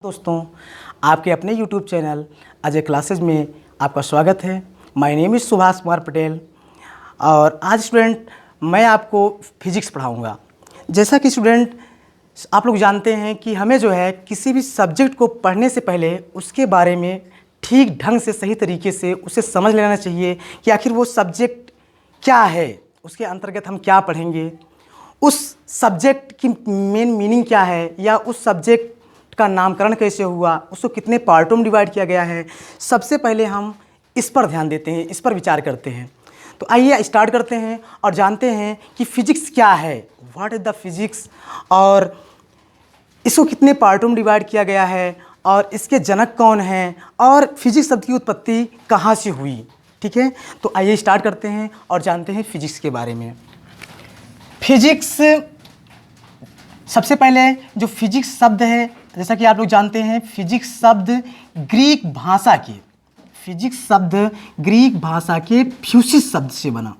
दोस्तों, आपके अपने YouTube चैनल अजय क्लासेज में आपका स्वागत है। My name is Subhash Kumar Patel और आज स्टूडेंट मैं आपको फिजिक्स पढ़ाऊंगा। जैसा कि स्टूडेंट आप लोग जानते हैं कि हमें जो है किसी भी सब्जेक्ट को पढ़ने से पहले उसके बारे में ठीक ढंग से सही तरीके से उसे समझ लेना चाहिए कि आखिर वो सब्जेक्ट क्या है, उसके अंतर्गत हम क्या पढ़ेंगे, उस सब्जेक्ट की मेन मीनिंग क्या है या उस सब्जेक्ट का नामकरण कैसे हुआ, उसको कितने पार्टों में डिवाइड किया गया है। सबसे पहले हम इस पर ध्यान देते हैं, इस पर विचार करते हैं। तो आइए स्टार्ट करते हैं और जानते हैं कि फिजिक्स क्या है, व्हाट इज़ द फिजिक्स, और इसको कितने पार्टों में डिवाइड किया गया है और इसके जनक कौन हैं और फिजिक्स शब्द की उत्पत्ति कहाँ से हुई। ठीक है, तो आइए स्टार्ट करते हैं और जानते हैं फिजिक्स के बारे में। फिजिक्स, सबसे पहले जो फिजिक्स शब्द है, जैसा कि आप लोग जानते हैं, फिजिक्स शब्द ग्रीक भाषा के फ्यूसिस शब्द से बना।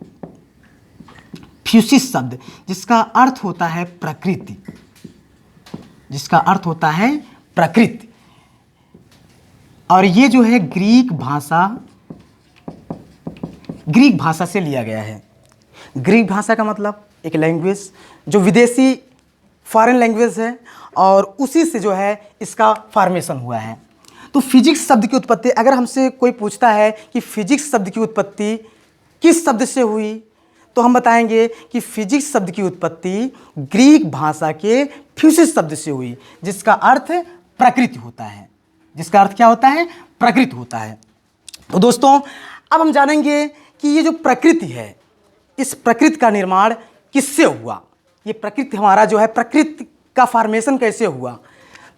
फ्यूसिस शब्द जिसका अर्थ होता है प्रकृति, और ये जो है ग्रीक भाषा से लिया गया है। ग्रीक भाषा का मतलब एक लैंग्वेज जो विदेशी फॉरेन लैंग्वेज है और उसी से जो है इसका फॉर्मेशन हुआ है। तो फिजिक्स शब्द की उत्पत्ति, अगर हमसे कोई पूछता है कि फिजिक्स शब्द की उत्पत्ति किस शब्द से हुई, तो हम बताएंगे कि फिजिक्स शब्द की उत्पत्ति ग्रीक भाषा के फ्यूसिस शब्द से हुई, जिसका अर्थ प्रकृति होता है। जिसका अर्थ क्या होता है? प्रकृति होता है। तो दोस्तों, अब हम जानेंगे कि ये जो प्रकृति है, इस प्रकृति का निर्माण किससे हुआ। ये प्रकृति हमारा जो है, प्रकृति का फॉर्मेशन कैसे हुआ।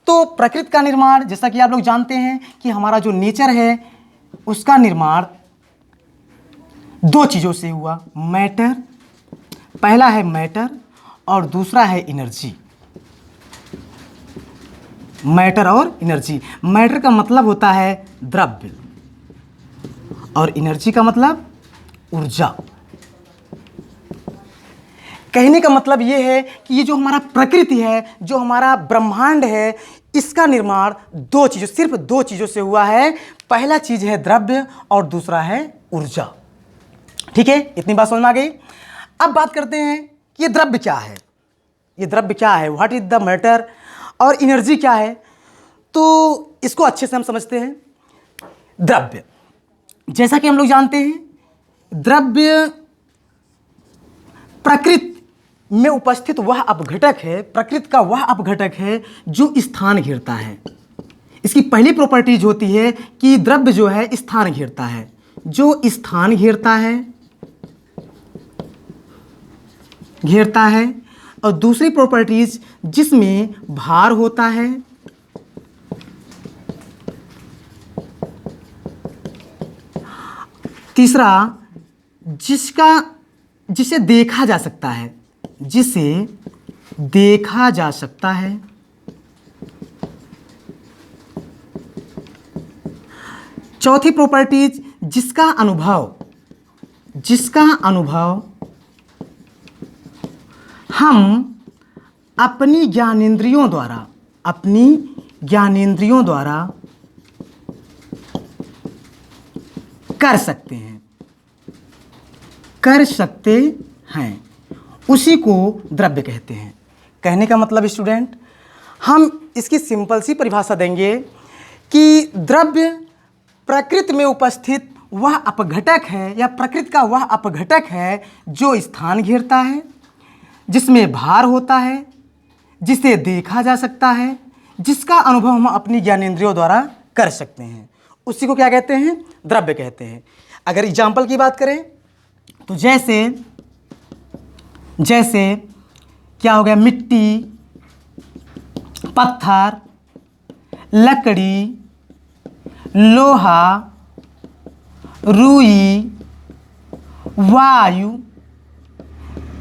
तो प्रकृति का निर्माण, जैसा कि आप लोग जानते हैं कि हमारा जो नेचर है उसका निर्माण दो चीज़ों से हुआ। मैटर, पहला है मैटर और दूसरा है एनर्जी। मैटर और एनर्जी। मैटर का मतलब होता है द्रव्य और एनर्जी का मतलब ऊर्जा। कहने का मतलब ये है कि ये जो हमारा प्रकृति है, जो हमारा ब्रह्मांड है, इसका निर्माण सिर्फ दो चीज़ों से हुआ है। पहला चीज़ है द्रव्य और दूसरा है ऊर्जा। ठीक है, इतनी बात समझ में आ गई। अब बात करते हैं कि ये द्रव्य क्या है। व्हाट इज द मैटर और एनर्जी क्या है। तो इसको अच्छे से हम समझते हैं। द्रव्य, जैसा कि हम लोग जानते हैं, द्रव्य प्रकृति में उपस्थित वह अपघटक है, प्रकृति का वह अपघटक है जो स्थान घेरता है। इसकी पहली प्रॉपर्टीज होती है कि द्रव्य जो है स्थान घेरता है, घेरता है। और दूसरी प्रॉपर्टीज जिसमें भार होता है, तीसरा जिसे देखा जा सकता है, चौथी प्रॉपर्टीज जिसका अनुभव हम अपनी ज्ञानेंद्रियों द्वारा कर सकते हैं, उसी को द्रव्य कहते हैं। कहने का मतलब स्टूडेंट, हम इसकी सिंपल सी परिभाषा देंगे कि द्रव्य प्रकृति में उपस्थित वह अपघटक है या प्रकृति का वह अपघटक है जो स्थान घेरता है, जिसमें भार होता है, जिसे देखा जा सकता है, जिसका अनुभव हम अपनी ज्ञानेंद्रियों द्वारा कर सकते हैं, उसी को क्या कहते हैं? द्रव्य कहते हैं। अगर एग्जाम्पल की बात करें तो जैसे क्या हो गया? मिट्टी, पत्थर, लकड़ी, लोहा, रुई, वायु,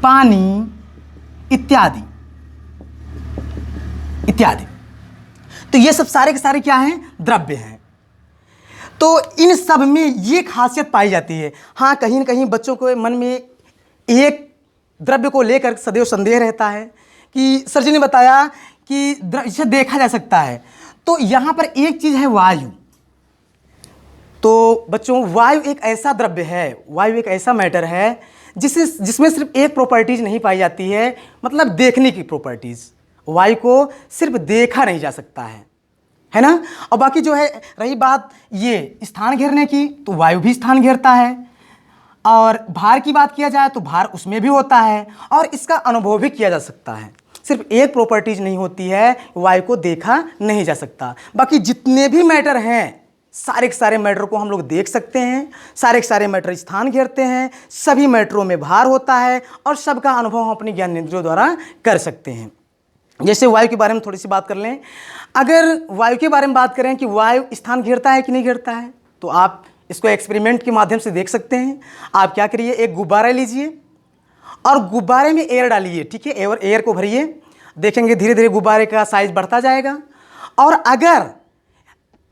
पानी इत्यादि। तो ये सब सारे के सारे क्या हैं? द्रव्य हैं। तो इन सब में ये खासियत पाई जाती है। हाँ, कहीं न कहीं बच्चों के मन में एक द्रव्य को लेकर सदैव संदेह रहता है कि सर जी ने बताया कि इसे देखा जा सकता है, तो यहाँ पर एक चीज़ है वायु। तो बच्चों वायु एक ऐसा द्रव्य है, वायु एक ऐसा मैटर है जिसमें सिर्फ एक प्रॉपर्टीज नहीं पाई जाती है, मतलब देखने की प्रॉपर्टीज। वायु को सिर्फ देखा नहीं जा सकता है ना। और बाकी जो है रही बात ये स्थान घेरने की, तो वायु भी स्थान घेरता है। और भार की बात किया जाए तो भार उसमें भी होता है, और इसका अनुभव भी किया जा सकता है। सिर्फ एक प्रॉपर्टीज नहीं होती है, वायु को देखा नहीं जा सकता। बाकी जितने भी मैटर हैं, सारे के सारे मैटर को हम लोग देख सकते हैं, सारे के सारे मैटर स्थान घेरते हैं, सभी मैटरों में भार होता है, और सबका अनुभव हम अपनी ज्ञानेंद्रियों द्वारा कर सकते हैं। जैसे वायु के बारे में थोड़ी सी बात कर लें। अगर वायु के बारे में बात करें कि वायु स्थान घेरता है कि नहीं घेरता है, तो आप इसको एक्सपेरिमेंट के माध्यम से देख सकते हैं। आप क्या करिए, एक गुब्बारा लीजिए और गुब्बारे में एयर डालिए, ठीक है, एयर को भरिए। देखेंगे धीरे धीरे गुब्बारे का साइज बढ़ता जाएगा, और अगर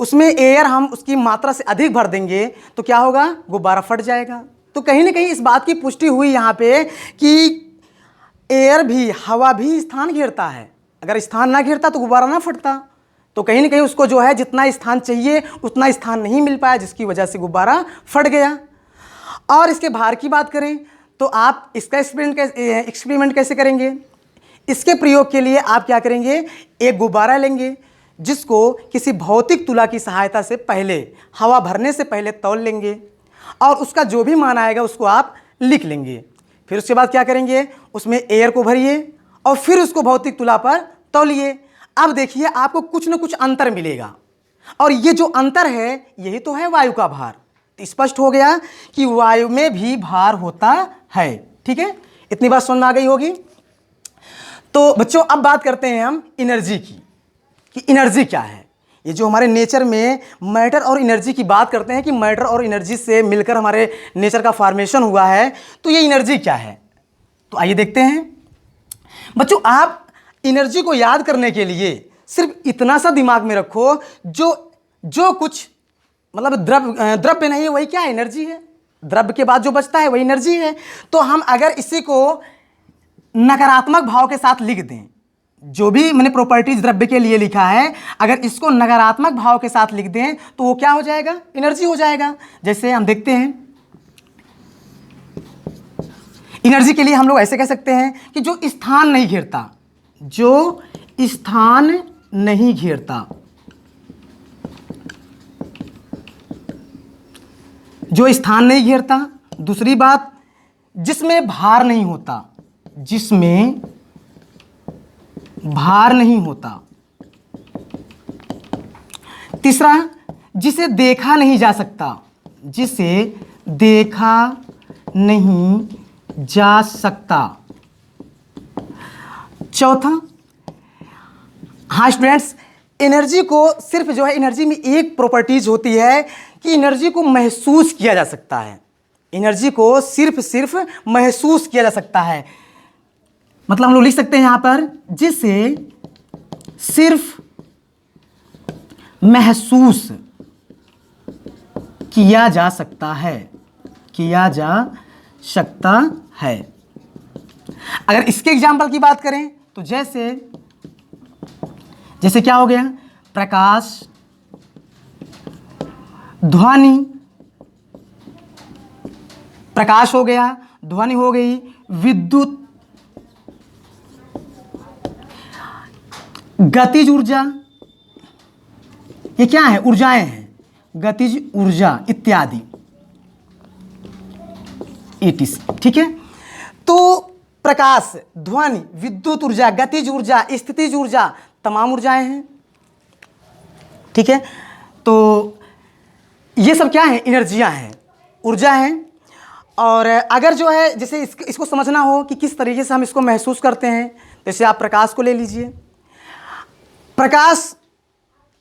उसमें एयर हम उसकी मात्रा से अधिक भर देंगे तो क्या होगा, गुब्बारा फट जाएगा। तो कहीं ना कहीं इस बात की पुष्टि हुई यहाँ पे कि एयर भी, हवा भी स्थान घेरता है। अगर स्थान ना घेरता तो गुब्बारा ना फटता। तो कहीं ना कहीं उसको जो है जितना स्थान चाहिए उतना स्थान नहीं मिल पाया, जिसकी वजह से गुब्बारा फट गया। और इसके भार की बात करें तो आप इसका एक्सपेरिमेंट कैसे करेंगे। इसके प्रयोग के लिए आप क्या करेंगे, एक गुब्बारा लेंगे जिसको किसी भौतिक तुला की सहायता से पहले, हवा भरने से पहले तौल लेंगे, और उसका जो भी मान आएगा उसको आप लिख लेंगे। फिर उसके बाद क्या करेंगे, उसमें एयर को भरिए और फिर उसको भौतिक तुला पर तौलिए। अब देखिए आपको कुछ न कुछ अंतर मिलेगा, और ये जो अंतर है यही तो है वायु का भार। स्पष्ट हो गया कि वायु में भी भार होता है। ठीक है, इतनी बात समझ में आ गई होगी। तो बच्चों अब बात करते हैं हम एनर्जी की, कि एनर्जी क्या है। ये जो हमारे नेचर में मैटर और एनर्जी की बात करते हैं कि मैटर और एनर्जी से मिलकर हमारे नेचर का फॉर्मेशन हुआ है, तो ये एनर्जी क्या है। तो आइए देखते हैं। बच्चों आप एनर्जी को याद करने के लिए सिर्फ इतना सा दिमाग में रखो, जो कुछ मतलब द्रव्य नहीं है वही क्या है, एनर्जी है। द्रव्य के बाद जो बचता है वही एनर्जी है। तो हम अगर इसी को नकारात्मक भाव के साथ लिख दें, जो भी मैंने प्रॉपर्टीज द्रव्य के लिए लिखा है, अगर इसको नकारात्मक भाव के साथ लिख दें तो वो क्या हो जाएगा, एनर्जी हो जाएगा। जैसे हम देखते हैं एनर्जी के लिए हम लोग ऐसे कह सकते हैं कि जो स्थान नहीं घेरता, जो स्थान नहीं घेरता, जो स्थान नहीं घेरता। दूसरी बात, जिसमें भार नहीं होता, जिसमें भार नहीं होता। तीसरा, जिसे देखा नहीं जा सकता, जिसे देखा नहीं जा सकता। चौथा, हाँ स्टूडेंट्स, एनर्जी को सिर्फ जो है, एनर्जी में एक प्रॉपर्टीज होती है कि एनर्जी को महसूस किया जा सकता है। एनर्जी को सिर्फ महसूस किया जा सकता है। मतलब हम लोग लिख सकते हैं यहां पर, जिसे सिर्फ महसूस किया जा सकता है, किया जा सकता है। अगर इसके एग्जाम्पल की बात करें तो जैसे क्या हो गया, प्रकाश, ध्वनि, प्रकाश हो गया, ध्वनि हो गई, विद्युत, गतिज ऊर्जा, ये क्या है, ऊर्जाएं हैं, गतिज ऊर्जा इत्यादि etc। ठीक है, तो प्रकाश, ध्वनि, विद्युत ऊर्जा, गतिज ऊर्जा, स्थितिज ऊर्जा, तमाम ऊर्जाएं हैं। ठीक है, तो ये सब क्या है, एनर्जियां हैं, ऊर्जा हैं। और अगर जो है जैसे इसको समझना हो कि किस तरीके से हम इसको महसूस करते हैं, जैसे आप प्रकाश को ले लीजिए। प्रकाश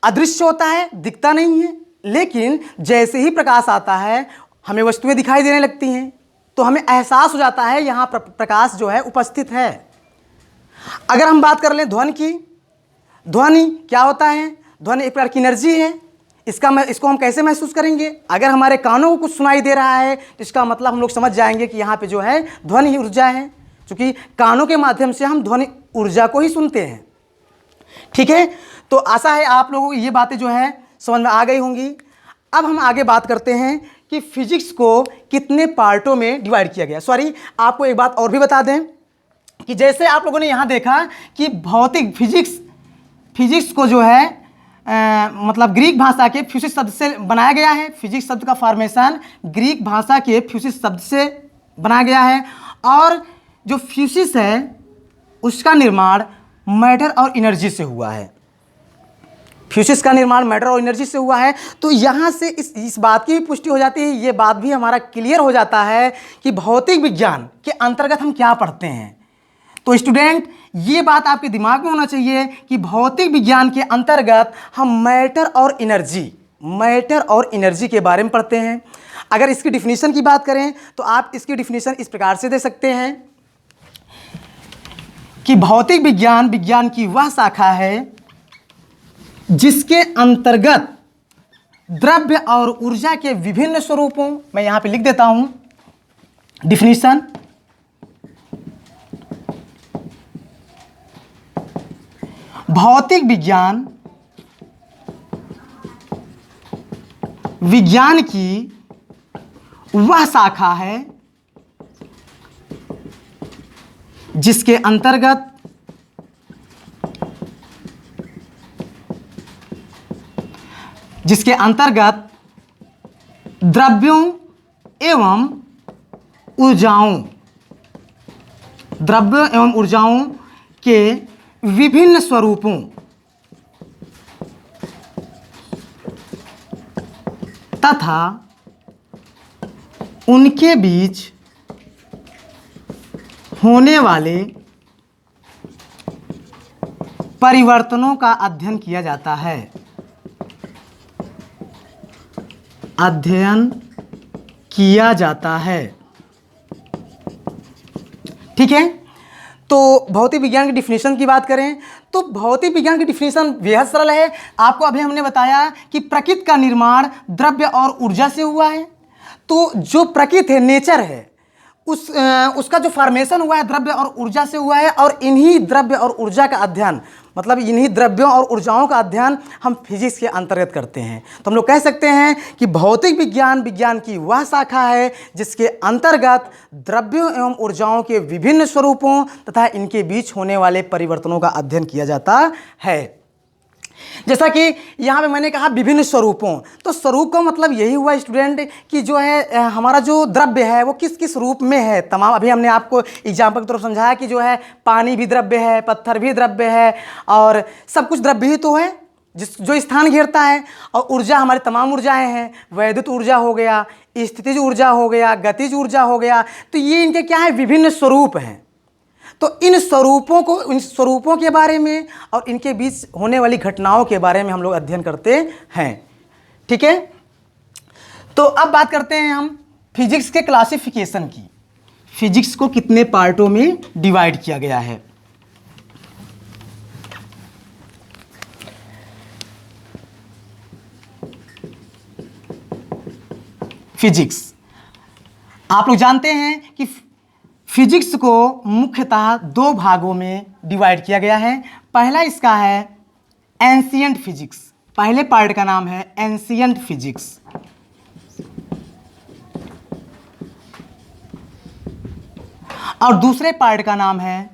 अदृश्य होता है, दिखता नहीं है, लेकिन जैसे ही प्रकाश आता है हमें वस्तुएं दिखाई देने लगती हैं, तो हमें एहसास हो जाता है यहाँ प्रकाश जो है उपस्थित है। अगर हम बात कर लें ध्वनि की, ध्वनि क्या होता है, ध्वनि एक प्रकार की एनर्जी है। इसको हम कैसे महसूस करेंगे, अगर हमारे कानों को कुछ सुनाई दे रहा है तो इसका मतलब हम लोग समझ जाएंगे कि यहाँ पे जो है ध्वनि ही ऊर्जा है, क्योंकि कानों के माध्यम से हम ध्वनि ऊर्जा को ही सुनते हैं। ठीक है, तो आशा है आप लोगों को ये बातें जो है समझ में आ गई होंगी। अब हम आगे बात करते हैं कि फिजिक्स को कितने पार्टों में डिवाइड किया गया। सॉरी, आपको एक बात और भी बता दें कि जैसे आप लोगों ने यहाँ देखा कि भौतिक फिजिक्स को जो है मतलब ग्रीक भाषा के फ्यूसिस शब्द से बनाया गया है। फिजिक्स शब्द का फॉर्मेशन ग्रीक भाषा के फ्यूसिस शब्द से बनाया गया है, और जो फ्यूसिस है उसका निर्माण मैटर और एनर्जी से हुआ है। फ्यूसिस का निर्माण मैटर और एनर्जी से हुआ है। तो यहाँ से इस बात की भी पुष्टि हो जाती है, ये बात भी हमारा क्लियर हो जाता है कि भौतिक विज्ञान के अंतर्गत हम क्या पढ़ते हैं। तो स्टूडेंट, ये बात आपके दिमाग में होना चाहिए कि भौतिक विज्ञान के अंतर्गत हम मैटर और एनर्जी के बारे में पढ़ते हैं। अगर इसकी डिफिनीशन की बात करें तो आप इसकी डिफिनीशन इस प्रकार से दे सकते हैं कि भौतिक विज्ञान की वह शाखा है जिसके अंतर्गत द्रव्य और ऊर्जा के विभिन्न स्वरूपों, मैं यहां पे लिख देता हूं डिफिनीशन, भौतिक विज्ञान की वह शाखा है जिसके अंतर्गत द्रव्यों एवं ऊर्जाओं के विभिन्न स्वरूपों तथा उनके बीच होने वाले परिवर्तनों का अध्ययन किया जाता है। ठीक है। तो भौतिक विज्ञान की डिफिनीशन की बात करें तो भौतिक विज्ञान की डिफिनीशन बेहद सरल है। आपको अभी हमने बताया कि प्रकृति का निर्माण द्रव्य और ऊर्जा से हुआ है। तो जो प्रकृति है, नेचर है, उसका जो फॉर्मेशन हुआ है द्रव्य और ऊर्जा से हुआ है, और इन्हीं द्रव्य और ऊर्जा का अध्ययन, मतलब इन्हीं द्रव्यों और ऊर्जाओं का अध्ययन हम फिजिक्स के अंतर्गत करते हैं। तो हम लोग कह सकते हैं कि भौतिक विज्ञान की वह शाखा है जिसके अंतर्गत द्रव्यों एवं ऊर्जाओं के विभिन्न स्वरूपों तथा इनके बीच होने वाले परिवर्तनों का अध्ययन किया जाता है। जैसा कि यहाँ पे मैंने कहा विभिन्न स्वरूपों, तो स्वरूप का मतलब यही हुआ स्टूडेंट कि जो है हमारा जो द्रव्य है वो किस किस रूप में है। तमाम अभी हमने आपको एग्जाम्पल की तरफ समझाया कि जो है पानी भी द्रव्य है, पत्थर भी द्रव्य है, और सब कुछ द्रव्य ही तो है जो स्थान घेरता है। और ऊर्जा, हमारी तमाम ऊर्जाएं हैं, वैद्युत ऊर्जा हो गया, स्थितिज ऊर्जा हो गया, गतिज ऊर्जा हो गया। तो ये इनके क्या है, विभिन्न स्वरूप हैं। तो इन स्वरूपों के बारे में और इनके बीच होने वाली घटनाओं के बारे में हम लोग अध्ययन करते हैं। ठीक है। तो अब बात करते हैं हम फिजिक्स के क्लासिफिकेशन की। फिजिक्स को कितने पार्टों में डिवाइड किया गया है। फिजिक्स, आप लोग जानते हैं कि फिजिक्स को मुख्यतः दो भागों में डिवाइड किया गया है। पहला इसका है एंशिएंट फिजिक्स, पहले पार्ट का नाम है एंशिएंट फिजिक्स। और दूसरे पार्ट का नाम है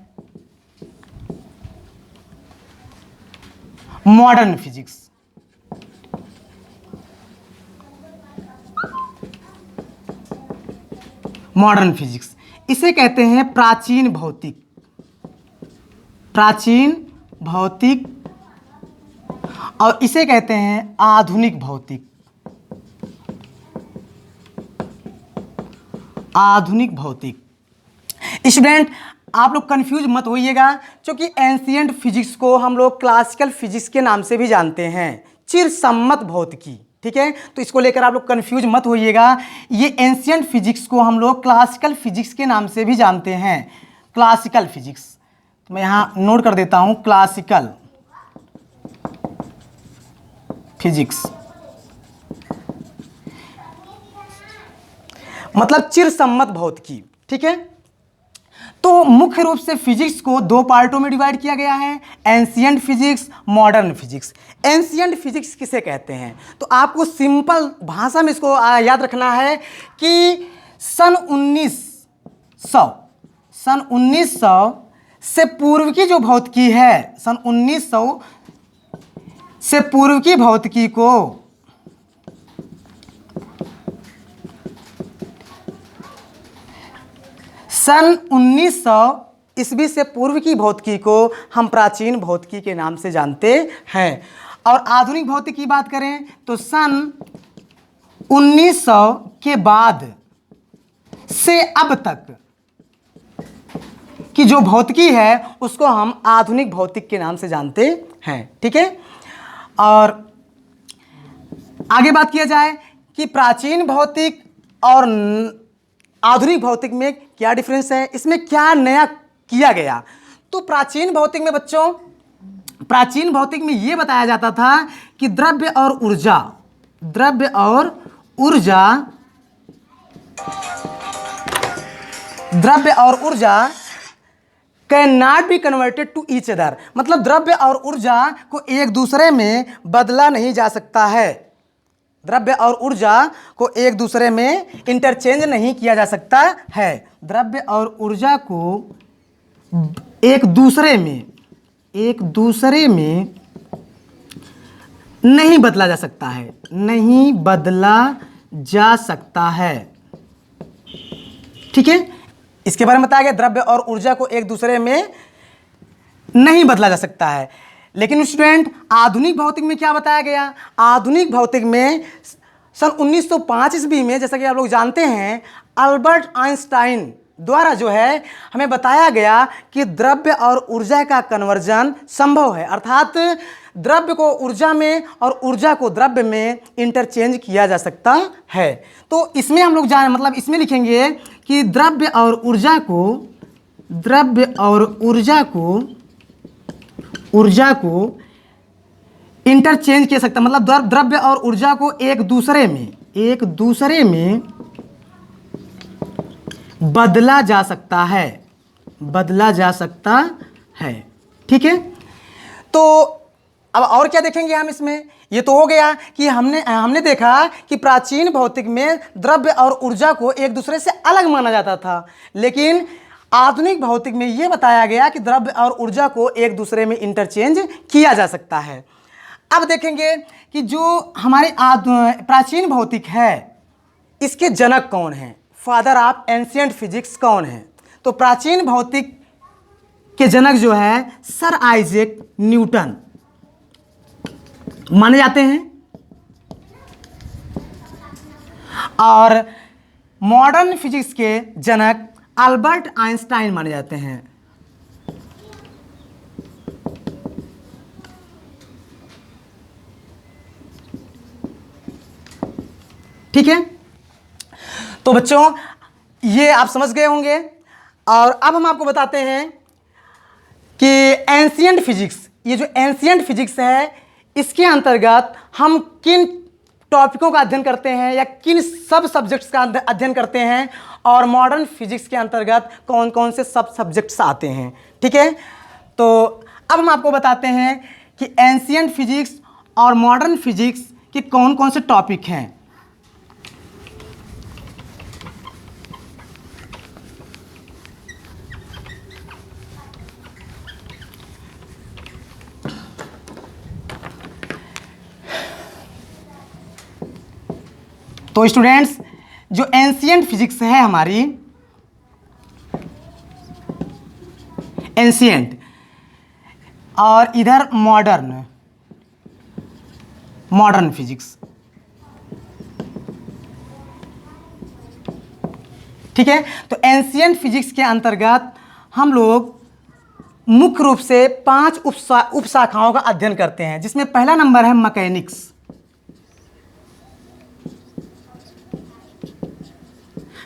मॉडर्न फिजिक्स। मॉडर्न फिजिक्स इसे कहते हैं प्राचीन भौतिक, और इसे कहते हैं आधुनिक भौतिक। स्टूडेंट, आप लोग कंफ्यूज मत होइएगा, क्योंकि एंशिएंट फिजिक्स को हम लोग क्लासिकल फिजिक्स के नाम से भी जानते हैं, चिरसम्मत भौतिकी। ठीक है। तो इसको लेकर आप लोग कंफ्यूज मत होइएगा। ये एंशिएंट फिजिक्स को हम लोग क्लासिकल फिजिक्स के नाम से भी जानते हैं, क्लासिकल फिजिक्स। तो मैं यहाँ नोट कर देता हूँ, क्लासिकल फिजिक्स मतलब चिरसम्मत भौतिकी। ठीक है। तो मुख्य रूप से फिजिक्स को दो पार्टों में डिवाइड किया गया है, ancient physics, modern physics. Ancient physics किसे कहते हैं? तो आपको सिंपल भाषा में इसको याद रखना है कि सन 1900 से पूर्व की जो भौतिकी है, सन 1900 से पूर्व की भौतिकी को सन 1900 ईस्वी से पूर्व की भौतिकी को हम प्राचीन भौतिकी के नाम से जानते हैं। और आधुनिक भौतिकी की बात करें तो सन 1900 के बाद से अब तक की जो भौतिकी है उसको हम आधुनिक भौतिक के नाम से जानते हैं। ठीक है, और आगे बात किया जाए कि प्राचीन भौतिक और आधुनिक भौतिक में क्या डिफरेंस है, इसमें क्या नया किया गया। तो प्राचीन भौतिक में बच्चों, प्राचीन भौतिक में यह बताया जाता था कि द्रव्य और ऊर्जा can not be converted to each other, मतलब द्रव्य और ऊर्जा को एक दूसरे में बदला नहीं जा सकता है। द्रव्य और ऊर्जा को एक दूसरे में इंटरचेंज नहीं किया जा सकता है। द्रव्य और ऊर्जा को एक दूसरे में नहीं बदला जा सकता है, नहीं बदला जा सकता है। ठीक है, इसके बारे में बताया गया द्रव्य और ऊर्जा को एक दूसरे में नहीं बदला जा सकता है। लेकिन स्टूडेंट, आधुनिक भौतिक में क्या बताया गया? आधुनिक भौतिक में सन 1905 ईस्वी में, जैसा कि आप लोग जानते हैं, अल्बर्ट आइंस्टाइन द्वारा जो है हमें बताया गया कि द्रव्य और ऊर्जा का कन्वर्जन संभव है, अर्थात द्रव्य को ऊर्जा में और ऊर्जा को द्रव्य में इंटरचेंज किया जा सकता है। तो इसमें हम लोग मतलब इसमें लिखेंगे कि द्रव्य और ऊर्जा को इंटरचेंज किया सकता, मतलब द्रव्य और ऊर्जा को एक दूसरे में बदला जा सकता है। ठीक है, तो अब और क्या देखेंगे हम इसमें? ये तो हो गया कि हमने देखा कि प्राचीन भौतिक में द्रव्य और ऊर्जा को एक दूसरे से अलग माना जाता था, लेकिन आधुनिक भौतिक में ये बताया गया कि द्रव्य और ऊर्जा को एक दूसरे में इंटरचेंज किया जा सकता है। अब देखेंगे कि जो हमारे प्राचीन भौतिक है इसके जनक कौन हैं, फादर ऑफ एंशिएंट फिजिक्स कौन है? तो प्राचीन भौतिक के जनक जो है सर आइजैक न्यूटन माने जाते हैं, और मॉडर्न फिजिक्स के जनक अल्बर्ट आइंस्टाइन माने जाते हैं। ठीक है, तो बच्चों ये आप समझ गए होंगे। और अब हम आपको बताते हैं कि एंशिएंट फिजिक्स, ये जो एंशिएंट फिजिक्स है इसके अंतर्गत हम किन टॉपिकों का अध्ययन करते हैं या किन सब सब्जेक्ट्स का अध्ययन करते हैं, और मॉडर्न फिजिक्स के अंतर्गत कौन कौन से सब सब्जेक्ट्स आते हैं। ठीक है, तो अब हम आपको बताते हैं कि एंशिएंट फिजिक्स और मॉडर्न फिजिक्स के कौन कौन से टॉपिक हैं। तो स्टूडेंट्स, जो एंशिएंट फिजिक्स है हमारी, एंशिएंट, और इधर मॉडर्न फिजिक्स। ठीक है, तो एंशिएंट फिजिक्स के अंतर्गत हम लोग मुख्य रूप से 5 उपशाखाओं का अध्ययन करते हैं, जिसमें पहला नंबर है मैकेनिक्स।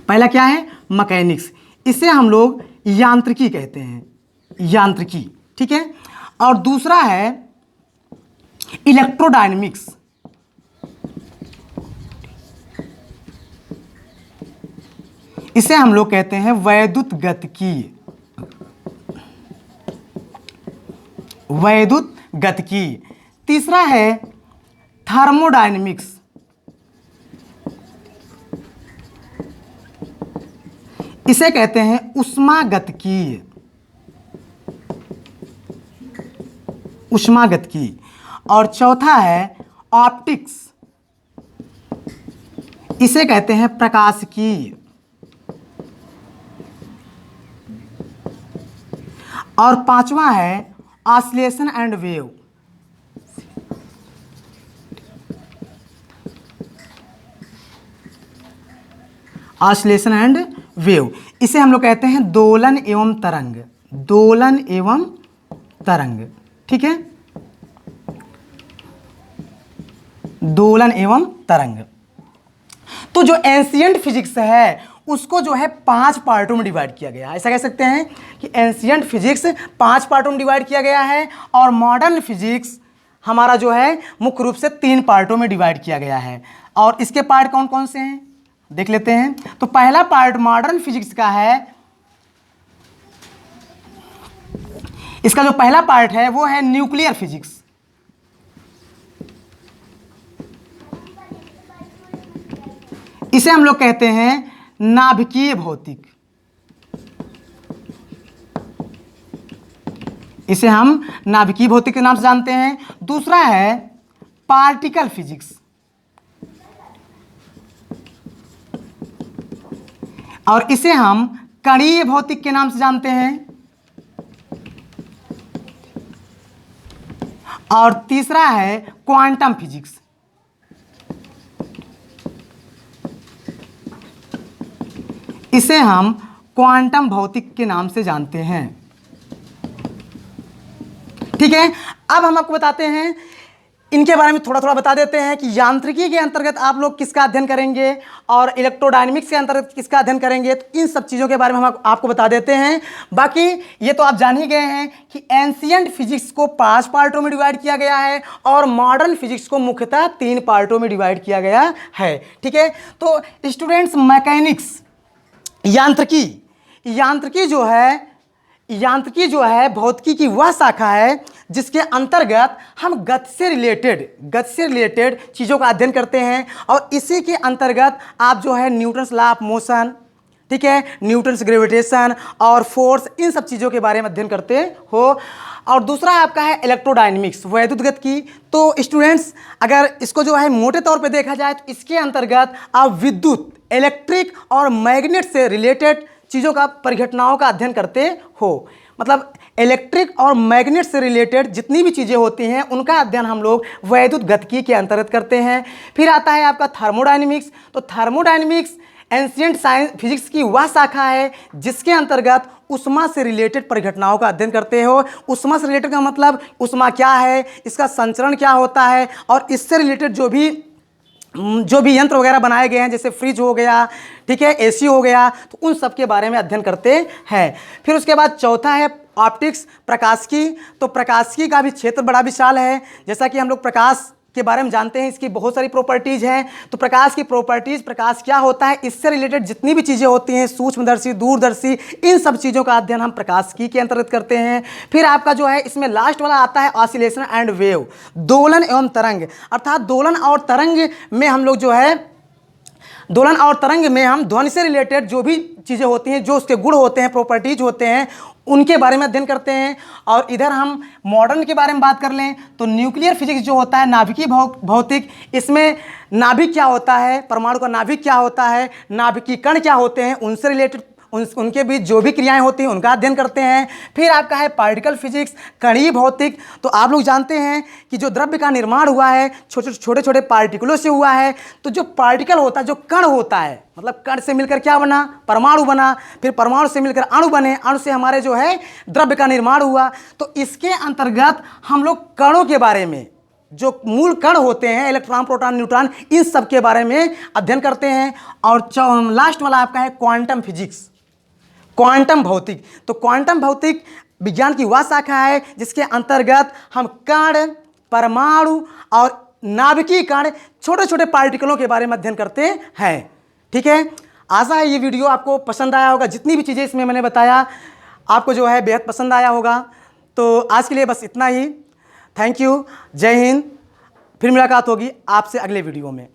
पहला क्या है? मैकेनिक्स। इसे हम लोग यांत्रिकी कहते हैं, यांत्रिकी। ठीक है, और दूसरा है इलेक्ट्रोडायनेमिक्स। इसे हम लोग कहते हैं वैद्युत गतिकी। वैद्युत गतिकी। तीसरा है थर्मोडायनेमिक्स। इसे कहते हैं ऊष्मागतिकी। ऊष्मागतिकी। और चौथा है ऑप्टिक्स। इसे कहते हैं प्रकाशिकी। और पांचवा है oscillation and wave. Oscillation and wave, इसे हम लोग कहते हैं दोलन एवं तरंग। दोलन एवं तरंग, ठीक है, दोलन एवं तरंग। तो जो एंशियंट फिजिक्स है उसको जो है 5 पार्टों में डिवाइड किया गया है। ऐसा कह सकते हैं कि एंशियंट फिजिक्स 5 पार्टों में डिवाइड किया गया है, और मॉडर्न फिजिक्स हमारा जो है मुख्य रूप से 3 पार्टों में डिवाइड किया गया है। और इसके पार्ट कौन कौन से हैं देख लेते हैं। तो पहला पार्ट मॉडर्न फिजिक्स का है, इसका जो पहला पार्ट है वो है न्यूक्लियर फिजिक्स। इसे हम लोग कहते हैं नाभिकीय भौतिक। इसे हम नाभिकीय भौतिक के नाम से जानते हैं। दूसरा है पार्टिकल फिजिक्स, और इसे हम कणीय भौतिक के नाम से जानते हैं। और तीसरा है क्वांटम फिजिक्स। इसे हम क्वांटम भौतिक के नाम से जानते हैं, ठीक है। अब हम आपको बताते हैं, इनके बारे में थोड़ा थोड़ा बता देते हैं कि यांत्रिकी के अंतर्गत आप लोग किसका अध्ययन करेंगे और इलेक्ट्रोडायनेमिक्स के अंतर्गत किसका अध्ययन करेंगे। तो इन सब चीज़ों के बारे में हम आपको बता देते हैं। बाकी ये तो आप जान ही गए हैं कि एंशियंट फिजिक्स को 5 पार्टों में डिवाइड किया गया है, और मॉडर्न फिजिक्स को मुख्यतः 3 पार्टों में डिवाइड किया गया है, ठीक है। तो स्टूडेंट्स, मैकेनिक्स यांत्रिकी जो है भौतिकी की वह शाखा है जिसके अंतर्गत हम गति से रिलेटेड चीज़ों का अध्ययन करते हैं। और इसी के अंतर्गत आप जो है न्यूटन्स लॉ ऑफ मोशन, ठीक है, न्यूटन्स ग्रेविटेशन और फोर्स, इन सब चीज़ों के बारे में अध्ययन करते हो। और दूसरा आपका है इलेक्ट्रोडायनेमिक्स, वैद्युत गतिकी। तो स्टूडेंट्स, अगर इसको जो है मोटे तौर पे देखा जाए तो इसके अंतर्गत आप विद्युत, इलेक्ट्रिक और मैग्नेट से रिलेटेड चीज़ों का, परिघटनाओं का अध्ययन करते हो। मतलब इलेक्ट्रिक और मैग्नेट से रिलेटेड जितनी भी चीज़ें होती हैं उनका अध्ययन हम लोग वैद्युत गतिकी के अंतर्गत करते हैं। फिर आता है आपका थर्मोडायनेमिक्स। तो थर्मोडायनेमिक्स एंशियंट साइंस फिजिक्स की वह शाखा है जिसके अंतर्गत ऊष्मा से रिलेटेड परिघटनाओं का अध्ययन करते हो। ऊष्मा से रिलेटेड का मतलब ऊष्मा क्या है, इसका संचरण क्या होता है, और इससे रिलेटेड जो भी यंत्र वगैरह बनाए गए हैं, जैसे फ्रिज हो गया, ठीक है, एसी हो गया, तो उन सब के बारे में अध्ययन करते हैं। फिर उसके बाद चौथा है ऑप्टिक्स, प्रकाशिकी। तो प्रकाशिकी का भी क्षेत्र बड़ा विशाल है। जैसा कि हम लोग प्रकाश के बारे में जानते हैं, इसकी बहुत सारी प्रॉपर्टीज़ हैं। तो प्रकाश की प्रॉपर्टीज़, प्रकाश क्या होता है, इससे रिलेटेड जितनी भी चीज़ें होती हैं, सूक्ष्मदर्शी, दूरदर्शी, इन सब चीज़ों का अध्ययन हम प्रकाशिकी के अंतर्गत करते हैं। फिर आपका जो है इसमें लास्ट वाला आता है ऑसिलेशन एंड वेव, दोलन एवं तरंग। अर्थात दोलन और तरंग में हम लोग जो है, दोलन और तरंग में हम ध्वनि से रिलेटेड जो भी चीज़ें होती हैं, जो उसके गुण होते हैं, प्रॉपर्टीज होते हैं, उनके बारे में अध्ययन करते हैं। और इधर हम मॉडर्न के बारे में बात कर लें तो न्यूक्लियर फिजिक्स जो होता है, नाभिकीय भौतिक, इसमें नाभिक क्या होता है, परमाणु का नाभिक क्या होता है, नाभिकीय कण क्या होते हैं, उनसे रिलेटेड उनके बीच जो भी क्रियाएं होती हैं उनका अध्ययन करते हैं। फिर आपका है पार्टिकल फिजिक्स, कणीय भौतिक। तो आप लोग जानते हैं कि जो द्रव्य का निर्माण हुआ है छोटे छोटे पार्टिकलों से हुआ है। तो जो पार्टिकल होता है, जो कण होता है, मतलब कण से मिलकर क्या बना, परमाणु बना, फिर परमाणु से मिलकर अणु बने, अणु से हमारे जो है द्रव्य का निर्माण हुआ। तो इसके अंतर्गत हम लोग कणों के बारे में, जो मूल कण होते हैं, इलेक्ट्रॉन, प्रोटॉन, न्यूट्रॉन, इन सब के बारे में अध्ययन करते हैं। और लास्ट वाला आपका है क्वांटम फिजिक्स, क्वांटम भौतिक। तो क्वांटम भौतिक विज्ञान की वह शाखा है जिसके अंतर्गत हम कण, परमाणु और नाभिकीय कण, छोटे छोटे पार्टिकलों के बारे में अध्ययन करते हैं, ठीक है। आशा है ये वीडियो आपको पसंद आया होगा। जितनी भी चीज़ें इसमें मैंने बताया आपको जो है बेहद पसंद आया होगा। तो आज के लिए बस इतना ही। थैंक यू, जय हिंद। फिर मुलाकात होगी आपसे अगले वीडियो में।